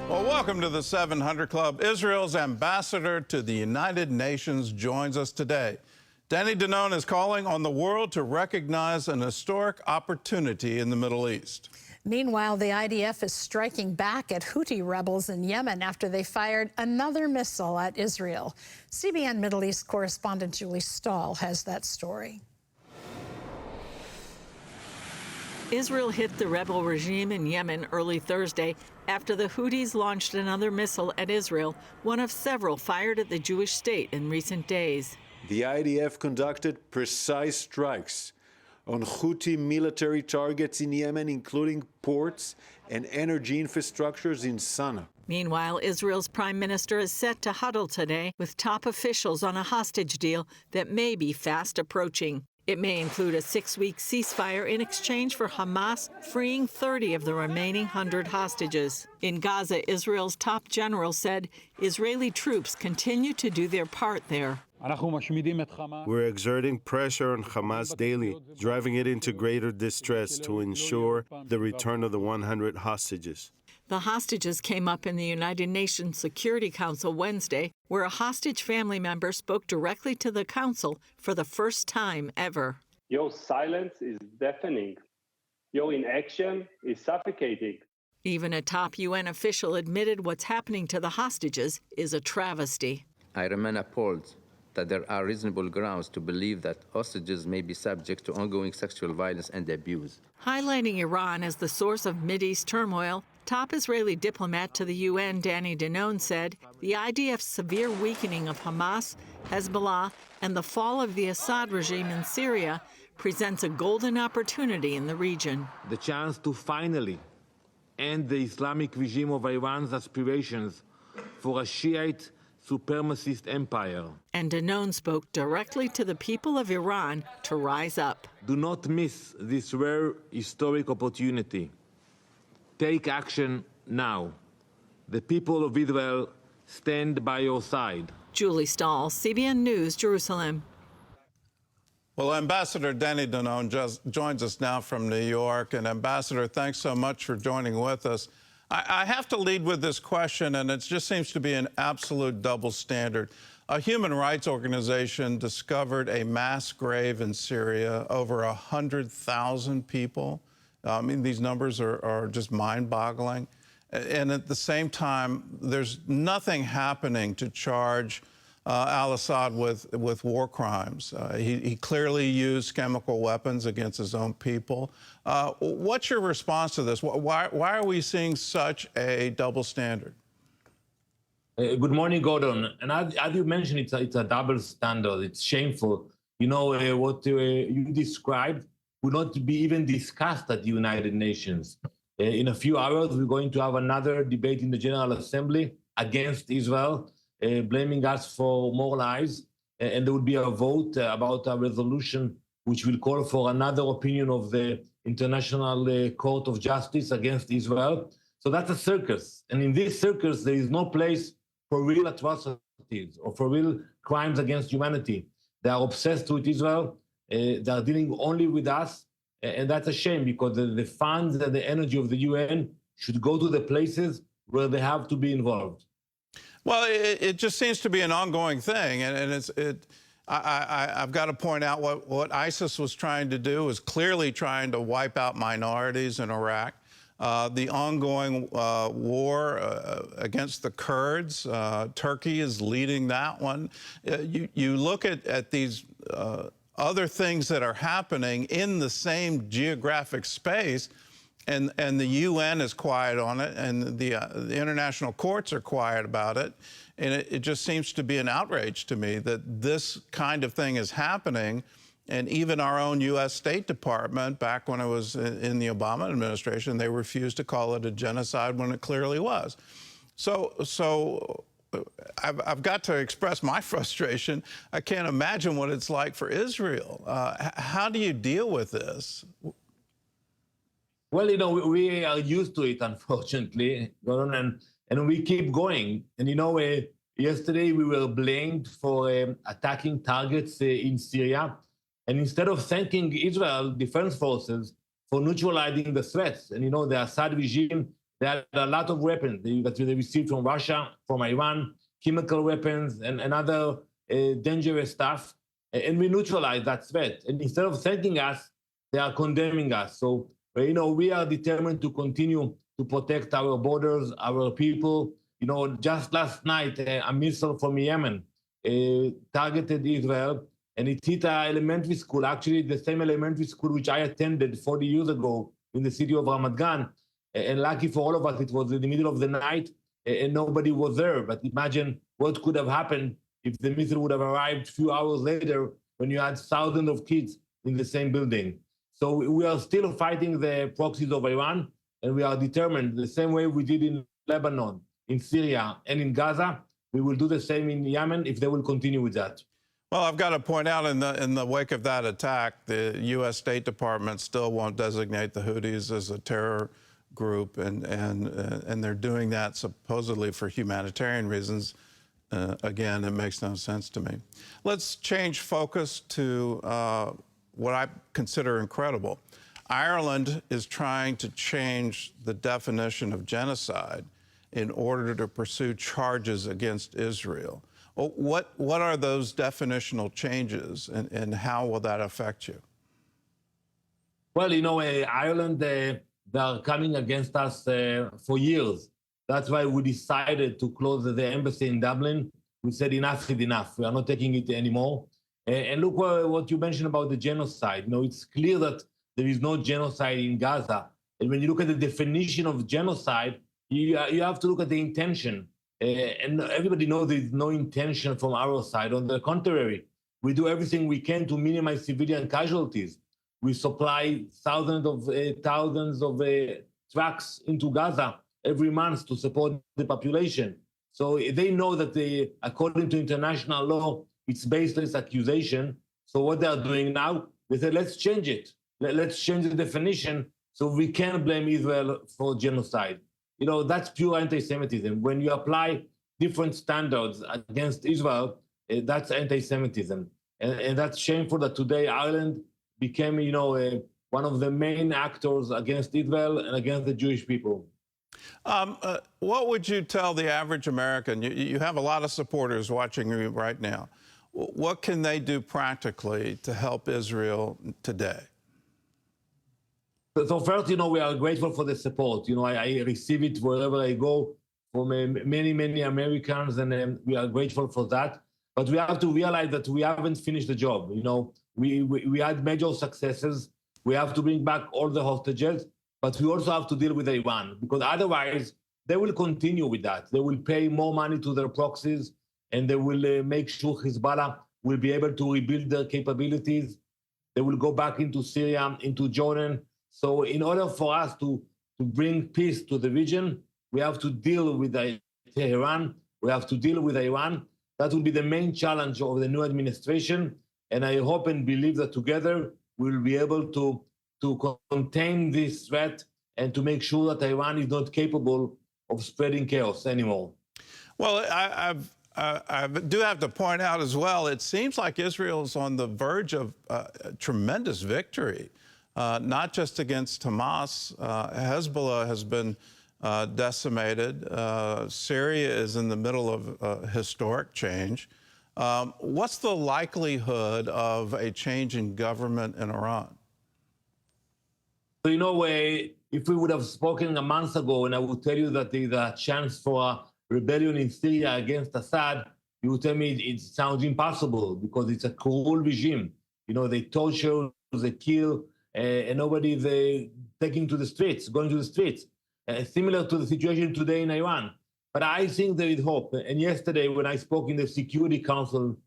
Well, welcome to the 700 Club. Israel's ambassador to the United Nations joins us today. Danny Denon is calling on the world to recognize an historic opportunity in the Middle East. Meanwhile, the IDF is striking back at Houthi rebels in Yemen after they fired another missile at Israel. CBN Middle East correspondent Julie Stahl has that story. Israel hit the rebel regime in Yemen early Thursday after the Houthis launched another missile at Israel, one of several fired at the Jewish state in recent days. The IDF conducted precise strikes on Houthi military targets in Yemen, including ports and energy infrastructures in Sana'a. Meanwhile, Israel's prime minister is set to huddle today with top officials on a hostage deal that may be fast approaching. It may include a 6-week ceasefire in exchange for Hamas freeing 30 of the remaining 100 hostages. In Gaza, Israel's top general said Israeli troops continue to do their part there. We're exerting pressure on Hamas daily, driving it into greater distress to ensure the return of the 100 hostages. The hostages came up in the United Nations Security Council Wednesday, where a hostage family member spoke directly to the council for the first time ever. Your silence is deafening. Your inaction is suffocating. Even a top UN official admitted what's happening to the hostages is a travesty. I remain appalled that there are reasonable grounds to believe that hostages may be subject to ongoing sexual violence and abuse. Highlighting Iran as the source of Mideast turmoil, top Israeli diplomat to the UN, Danny Denon, said the IDF's severe weakening of Hamas, Hezbollah, and the fall of the Assad regime in Syria presents a golden opportunity in the region. The chance to finally end the Islamic regime of Iran's aspirations for a Shiite supremacist empire. And Denon spoke directly to the people of Iran to rise up. Do not miss this rare historic opportunity. Take action now. The people of Israel stand by your side. Julie Stahl, CBN News, Jerusalem. Well, Ambassador Danny Denon joins us now from New York. And Ambassador, thanks so much for joining with us. I have to lead with this question, and it just seems to be an absolute double standard. A human rights organization discovered a mass grave in Syria, over 100,000 people. I mean, these numbers are just mind-boggling. And at the same time, there's nothing happening to charge al-Assad with war crimes. He clearly used chemical weapons against his own people. What's your response to this? Why are we seeing such a double standard? Good morning, Gordon. And as you mentioned, it's a double standard. It's shameful. You know, what you described will not be even discussed at the United Nations. In a few hours, we're going to have another debate in the General Assembly against Israel, blaming us for more lies. And there will be a vote about a resolution which will call for another opinion of the International Court of Justice against Israel. So that's a circus. And in this circus, there is no place for real atrocities or for real crimes against humanity. They are obsessed with Israel. They are dealing only with us. And that's a shame, because the funds and the energy of the UN should go to the places where they have to be involved. Well, it just seems to be an ongoing thing, and I've got to point out what ISIS was trying to do was clearly trying to wipe out minorities in Iraq. The ongoing war against the Kurds, Turkey is leading that one. You look at these other things that are happening in the same geographic space, and the UN is quiet on it, and the international courts are quiet about it. And it just seems to be an outrage to me that this kind of thing is happening. And even our own U.S. State Department, back when it was in the Obama administration, they refused to call it a genocide when it clearly was. So I've got to express my frustration. I can't imagine what it's like for Israel. How do you deal with this? Well, you know, we are used to it, unfortunately, and we keep going. And, you know, yesterday we were blamed for attacking targets in Syria. And instead of thanking Israel Defense Forces for neutralizing the threats, and, you know, the Assad regime They had a lot of weapons that they received from Russia, from Iran, chemical weapons, and other dangerous stuff. And we neutralized that threat. And instead of thanking us, they are condemning us. So, we are determined to continue to protect our borders, our people. Just last night, a missile from Yemen targeted Israel, and it hit an elementary school, actually the same elementary school which I attended 40 years ago in the city of Ramat Gan. And lucky for all of us, it was in the middle of the night and nobody was there. But imagine what could have happened if the missile would have arrived a few hours later when you had thousands of kids in the same building. So we are still fighting the proxies of Iran, and we are determined, the same way we did in Lebanon, in Syria, and in Gaza, we will do the same in Yemen if they will continue with that. Well, I've got to point out in the wake of that attack, the U.S. State Department still won't designate the Houthis as a terror group, and they're doing that supposedly for humanitarian reasons. Again, it makes no sense to me. Let's change focus to what I consider incredible. Ireland is trying to change the definition of genocide in order to pursue charges against Israel. What are those definitional changes, and how will that affect you? Well, Ireland, they are coming against us for years. That's why we decided to close the embassy in Dublin. We said enough is enough. We are not taking it anymore. And look what you mentioned about the genocide. It's clear that there is no genocide in Gaza. And when you look at the definition of genocide, you have to look at the intention. And everybody knows there is no intention from our side. On the contrary, we do everything we can to minimize civilian casualties. We supply thousands of trucks into Gaza every month to support the population. So they know that according to international law, it's based on this accusation. So what they are doing now, they said, let's change it. Let's change the definition so we can blame Israel for genocide. That's pure anti-Semitism. When you apply different standards against Israel, that's anti-Semitism. And that's shameful that today Ireland became, one of the main actors against Israel and against the Jewish people. What would you tell the average American? You have a lot of supporters watching you right now. What can they do practically to help Israel today? So first, we are grateful for the support. I receive it wherever I go from many, many Americans, and we are grateful for that. But we have to realize that we haven't finished the job. We had major successes. We have to bring back all the hostages, but we also have to deal with Iran, because otherwise they will continue with that. They will pay more money to their proxies, and they will make sure Hezbollah will be able to rebuild their capabilities. They will go back into Syria, into Jordan. So in order for us to bring peace to the region, we have to deal with Tehran. We have to deal with Iran. That will be the main challenge of the new administration. And I hope and believe that together we'll be able to contain this threat and to make sure that Iran is not capable of spreading chaos anymore. Well, I do have to point out as well, it seems like Israel is on the verge of tremendous victory, not just against Hamas. Hezbollah has been decimated. Syria is in the middle of historic change. What's the likelihood of a change in government in Iran? So, if we would have spoken a month ago and I would tell you that there's a chance for a rebellion in Syria against Assad, you would tell me it sounds impossible because it's a cruel regime. They torture, they kill, and nobody is going to the streets. Similar to the situation today in Iran. But I think there is hope. And yesterday, when I spoke in the Security Council,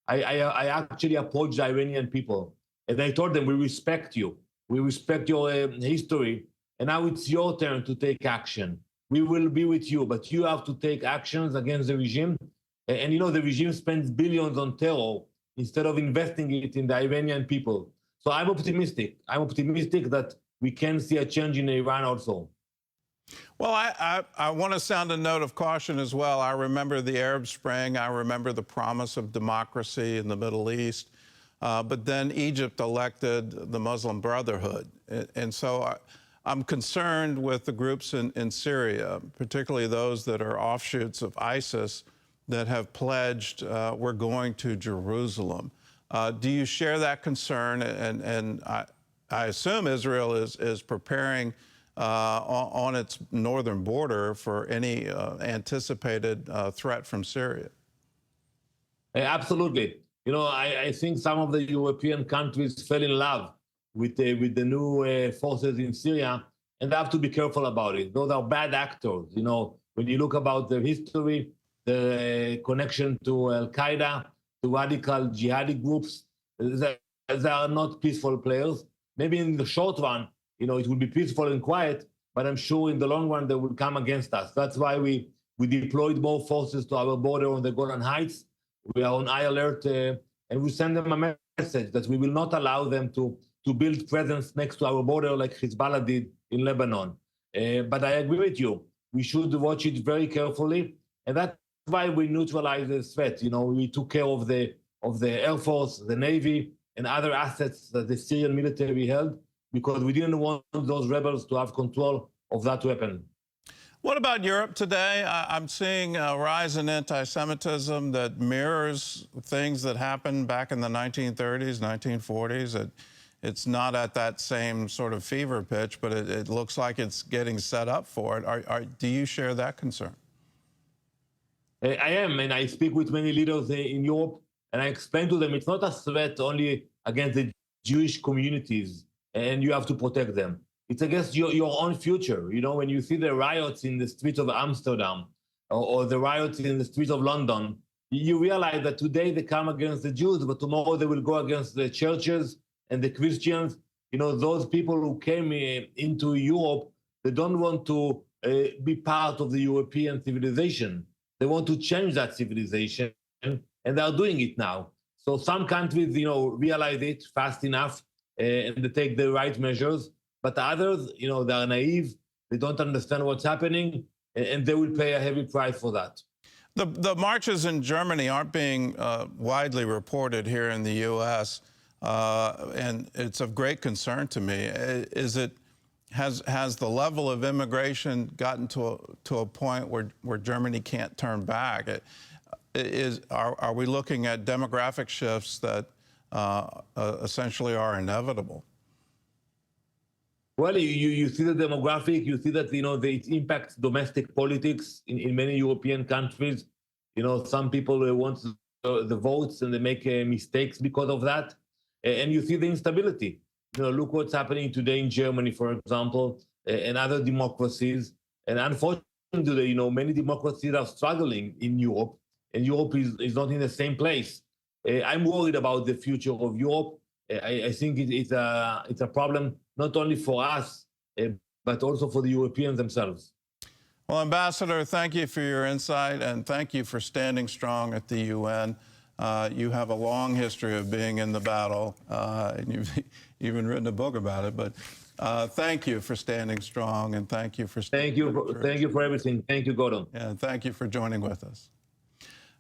I actually approached the Iranian people. And I told them, we respect you. We respect your history. And now it's your turn to take action. We will be with you, but you have to take actions against the regime. And the regime spends billions on terror instead of investing it in the Iranian people. So I'm optimistic. I'm optimistic that we can see a change in Iran also. Well, I want to sound a note of caution as well. I remember the Arab Spring. I remember the promise of democracy in the Middle East. But then Egypt elected the Muslim Brotherhood. And so I'm concerned with the groups in Syria, particularly those that are offshoots of ISIS that have pledged we're going to Jerusalem. Do you share that concern? And I assume Israel is preparing on its northern border for any anticipated threat from Syria. Absolutely. You know, I think some of the European countries fell in love with the new forces in Syria, and they have to be careful about it. Those are bad actors. You know, when you look about their history, the connection to Al-Qaeda, to radical jihadi groups, they are not peaceful players. Maybe in the short run, you know, it will be peaceful and quiet, but I'm sure in the long run they will come against us. That's why we deployed more forces to our border on the Golan Heights. We are on high alert, and we send them a message that we will not allow them to build presence next to our border like Hezbollah did in Lebanon. But I agree with you. We should watch it very carefully, and that's why we neutralize the threat. You know, we took care of the Air Force, the Navy, and other assets that the Syrian military held, because we didn't want those rebels to have control of that weapon. What about Europe today? I'm seeing a rise in anti-Semitism that mirrors things that happened back in the 1930s, 1940s. It's not at that same sort of fever pitch, but it looks like it's getting set up for it. Do you share that concern? I am, and I speak with many leaders in Europe, and I explain to them it's not a threat only against the Jewish communities, and you have to protect them. It's against your own future. You know, when you see the riots in the streets of Amsterdam or the riots in the streets of London, you realize that today they come against the Jews, but tomorrow they will go against the churches and the Christians. You know, those people who came into Europe, they don't want to be part of the European civilization. They want to change that civilization, and they are doing it now. So some countries, you know, realize it fast enough and they take the right measures. But others, you know, they are naive, they don't understand what's happening, and they will pay a heavy price for that. The marches in Germany aren't being widely reported here in the U.S., and it's of great concern to me. Has the level of immigration gotten to a point where Germany can't turn back? Are we looking at demographic shifts that essentially are inevitable? Well, you see the demographic, you see that, you know, it impacts domestic politics in many European countries. You know, some people want the votes and they make mistakes because of that. And you see the instability. You know, look what's happening today in Germany, for example, and other democracies. And unfortunately, you know, many democracies are struggling in Europe, and Europe is not in the same place. I'm worried about the future of Europe. I think it's a problem not only for us, but also for the Europeans themselves. Well, Ambassador, thank you for your insight, and thank you for standing strong at the UN. You have a long history of being in the battle, and you've even written a book about it. But thank you for standing strong, and thank you for thank you for everything. Thank you, Gordon. And thank you for joining with us.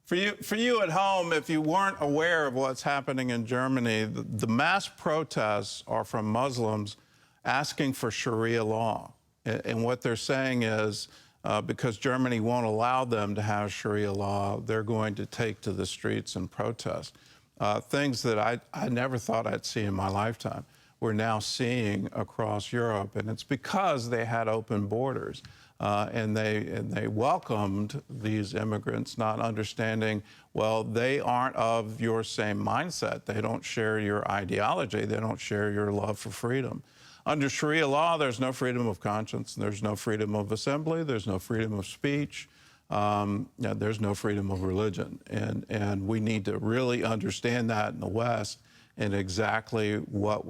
For you at home, if you weren't aware of what's happening in Germany, the mass protests are from Muslims asking for Sharia law. And what they're saying is, because Germany won't allow them to have Sharia law, they're going to take to the streets and protest. Things that I never thought I'd see in my lifetime, we're now seeing across Europe. And it's because they had open borders. And they welcomed these immigrants, not understanding, well, they aren't of your same mindset. They don't share your ideology. They don't share your love for freedom. Under Sharia law, there's no freedom of conscience. There's no freedom of assembly. There's no freedom of speech. There's no freedom of religion. And we need to really understand that in the West and exactly what